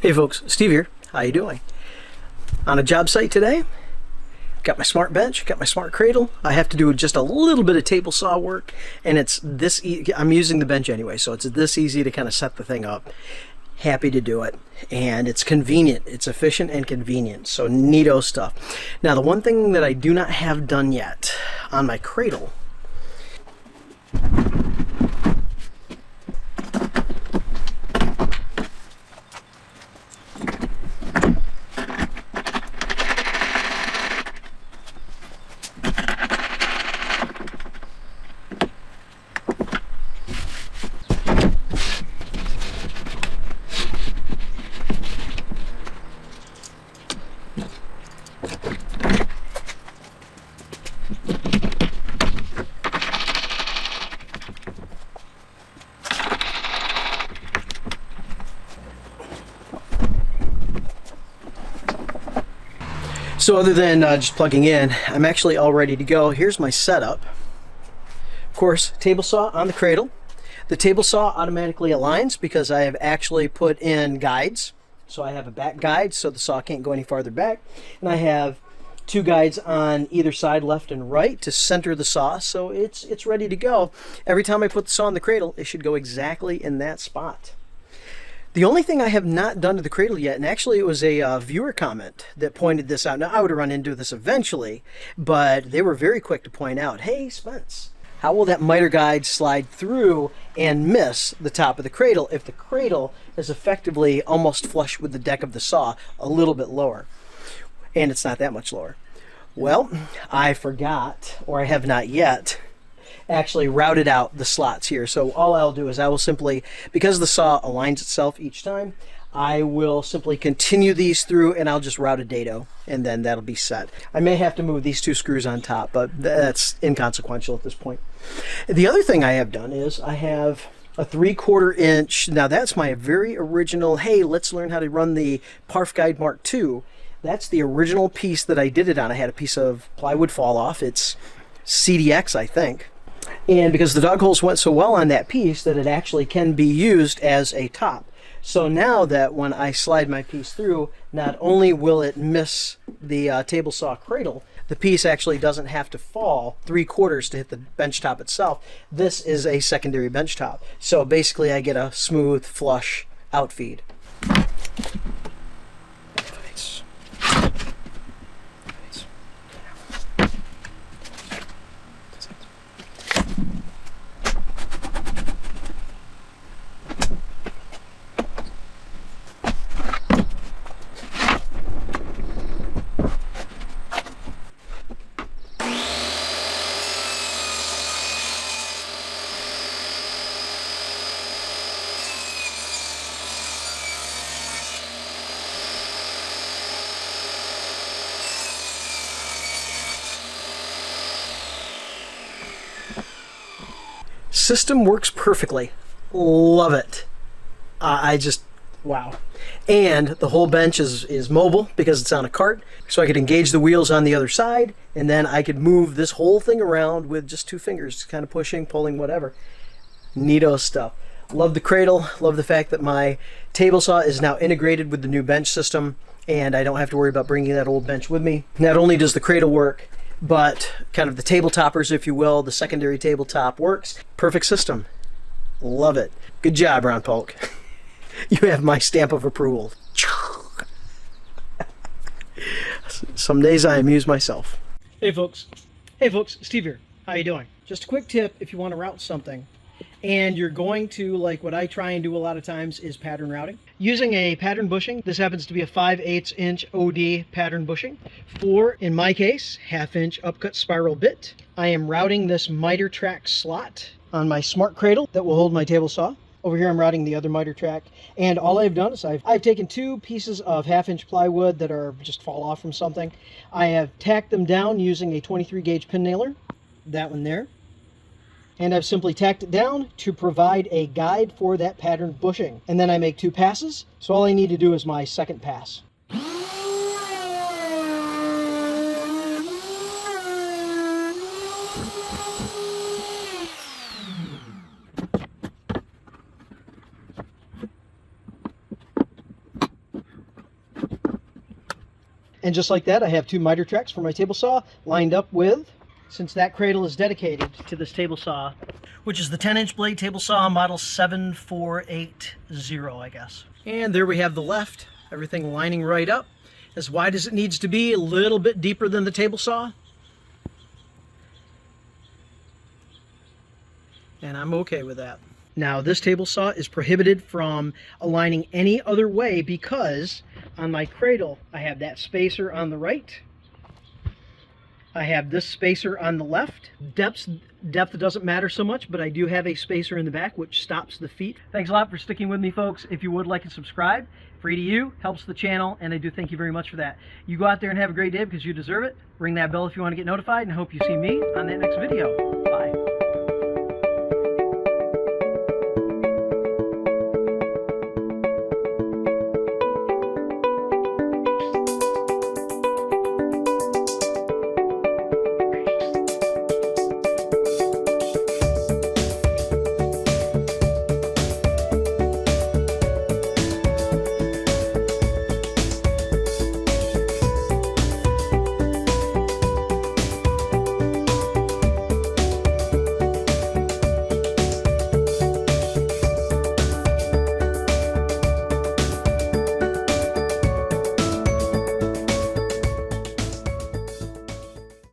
Hey folks, Steve here. How you doing? On a job site today. Got my SMART bench, got my SMART cradle. I have to do just a little bit of table saw work, and it's this I'm using the bench anyway, so it's this easy to kind of set the thing up. Happy to do it, and it's convenient. It's efficient and convenient, so neato stuff. Now the one thing that I do not have done yet on my cradle, so other than just plugging in, I'm actually all ready to go. Here's my setup. Of course, table saw on the cradle. The table saw automatically aligns because I have actually put in guides. So I have a back guide so the saw can't go any farther back. And I have two guides on either side, left and right, to center the saw. So it's ready to go. Every time I put the saw in the cradle, it should go exactly in that spot. The only thing I have not done to the cradle yet, and actually it was a viewer comment that pointed this out. Now I would have run into this eventually, but they were very quick to point out, hey Spence, how will that miter guide slide through and miss the top of the cradle if the cradle is effectively almost flush with the deck of the saw, a little bit lower? And it's not that much lower. Well, I forgot, or I have not yet, actually routed out the slots here. So all I'll do is I will simply, because the saw aligns itself each time, I will simply continue these through and I'll just route a dado and then that'll be set. I may have to move these two screws on top, but that's inconsequential at this point. The other thing I have done is I have a 3/4 inch. Now that's my very original, hey, let's learn how to run the Parf Guide Mark II. That's the original piece that I did it on. I had a piece of plywood fall off. It's CDX, I think. And because the dog holes went so well on that piece that it actually can be used as a top. So now that when I slide my piece through, not only will it miss the table saw cradle, the piece actually doesn't have to fall 3/4 to hit the bench top itself. This is a secondary bench top. So basically I get a smooth, flush outfeed. System works perfectly. Love it. I just, wow. And the whole bench is mobile because it's on a cart, so I could engage the wheels on the other side, and then I could move this whole thing around with just two fingers, kind of pushing, pulling, whatever. Neato stuff. Love the cradle. Love the fact that my table saw is now integrated with the new bench system, and I don't have to worry about bringing that old bench with me. Not only does the cradle work, but kind of the table toppers, if you will, the secondary tabletop works. Perfect system. Love it. Good job, Ron Paulk. You have my stamp of approval. Some days I amuse myself. Hey folks, Steve here. How you doing? Just a quick tip if you want to route something and you're going to, like what I try and do a lot of times, is pattern routing. Using a pattern bushing, this happens to be a 5/8 inch OD pattern bushing for, in my case, 1/2 inch upcut spiral bit. I am routing this miter track slot on my SMART Cradle that will hold my table saw. Over here I'm routing the other miter track, and all I've done is I've taken two pieces of 1/2 inch plywood that are just fall off from something. I have tacked them down using a 23 gauge pin nailer, that one there, and I've simply tacked it down to provide a guide for that pattern bushing. And then I make two passes, so all I need to do is my second pass. And just like that, I have 2 miter tracks for my table saw lined up with, since that cradle is dedicated to this table saw, which is the 10-inch blade table saw model 7480, I guess. And there we have the left, everything lining right up, as wide as it needs to be, a little bit deeper than the table saw. And I'm okay with that. Now, this table saw is prohibited from aligning any other way because on my cradle, I have that spacer on the right. I have this spacer on the left. Depth doesn't matter so much, but I do have a spacer in the back which stops the feet. Thanks a lot for sticking with me, folks. If you would like and subscribe, free to you, helps the channel, and I do thank you very much for that. You go out there and have a great day because you deserve it. Ring that bell if you want to get notified, and I hope you see me on that next video.